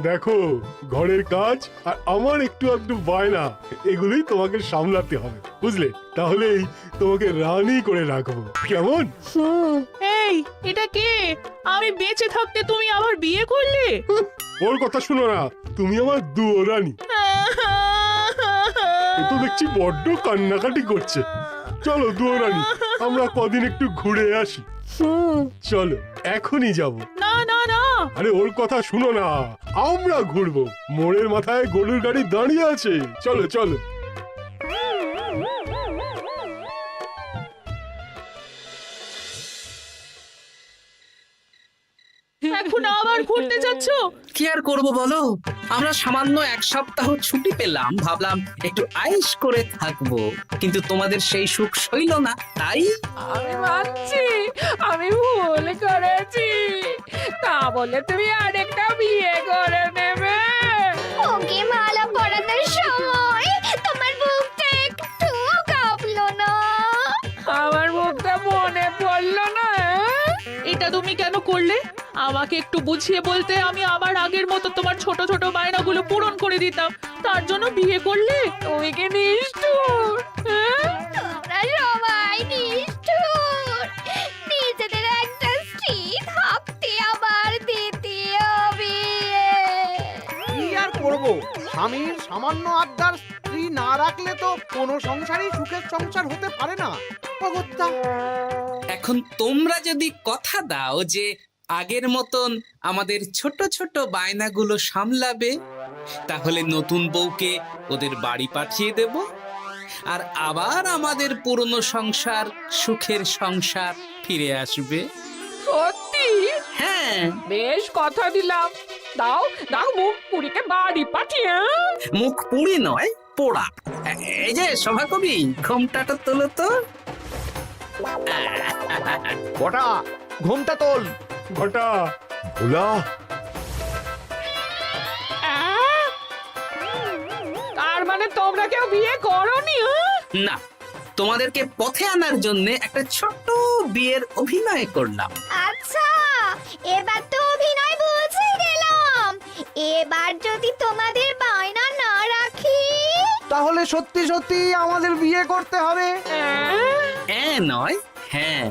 দেখো, ঘরের কাজ আর আমার একটু আধটু বায়না, এগুলোই তোমাকে সামলাতে হবে, বুঝলে? তাহলেই তোমাকে রানী করে রাখবো, কেমন? এই, এটা কে? আমি বেঁচে থাকতে তুমি আবার বিয়ে করলে? ওর কথা শুনো না, তুমি আমার দুয়ো রানী। এ তো দেখছি বড্ড কান্নাকাটি করছে। চলো দুয়ো রানী, আমরা কদিন একটু ঘুরে আসি। চলো, এখনই যাব। না না না, আরে ওর কথা শুনো না, আমরা ঘুরবো। মোড়ের মাথায় গরুর গাড়ি দাঁড়িয়ে আছে, চলো চলো। এখন আবার ঘুরতে যাচ্ছ? কি আর করব বলো, আমরা সামান্য এক সপ্তাহ ছুটি পেলাম, ভাবলাম একটু আয়েশ করে থাকবো, কিন্তু তোমাদের সেই সুখ সইল না, তাই আমি মানছি আমি ভুল করেছি, তা বলে তুমি আরেকটা বিয়ে করে নেবে? ওকে মালা পরানোর সময় তোমার বুকটা একটু কাঁপলো না? আমার মুখটা মনে পড়লো না? এটা তুমি কেন করলে? আমাকে একটু বুঝিয়ে বলতে, আমি আবার আগের মতো তোমার ছোট ছোট বায়নাগুলো পূরণ করে দিতাম। তার জন্য বিয়ে করলে? তুমি কি নিষ্ঠুর? হ্যাঁ? তোমরা সবাই নিষ্ঠুর। নিজেদের একটা স্ত্রী থাকতে আবার দ্বিতীয় বিয়ে। কি আর করবো, স্বামীর সামান্য আবদার স্ত্রী না রাখলে তো কোনো সংসারই সুখের সংসার হতে পারে না। অগত্যা এখন তোমরা যদি কথা দাও যে আগের মতন আমাদের ছোট ছোট বায়নাগুলো সামলাবে, তাহলে নতুন বউকে ওদের বাড়ি পাঠিয়ে দেব, আর আবার আমাদের পুরনো সংসার, সুখের সংসার ফিরে আসবে। সত্যি? হ্যাঁ, বেশ কথা দিলাম। দাও দাও মুখ পুরীকে বাড়ি পাঠিয়ে। মুখ পুড়ি নয়, পোড়া। এই যে সভাকবি, ঘোমটাটা তোলো তো। কটা ঘুমটা তোল। ঘটা, ভোলা, তার মানে তোমরা কেউ বিয়ে করোনি? না, তোমাদেরকে পথে আনার জন্য একটা ছোট্ট বিয়ের অভিনয় করলাম। আচ্ছা, এবার তো অভিনয় বুঝে গেলাম। এবার যদি তোমাদের বায়না না রাখি, তাহলে সত্যি সত্যি আমাদের বিয়ে করতে হবে। হ্যাঁ? নয়, হ্যাঁ।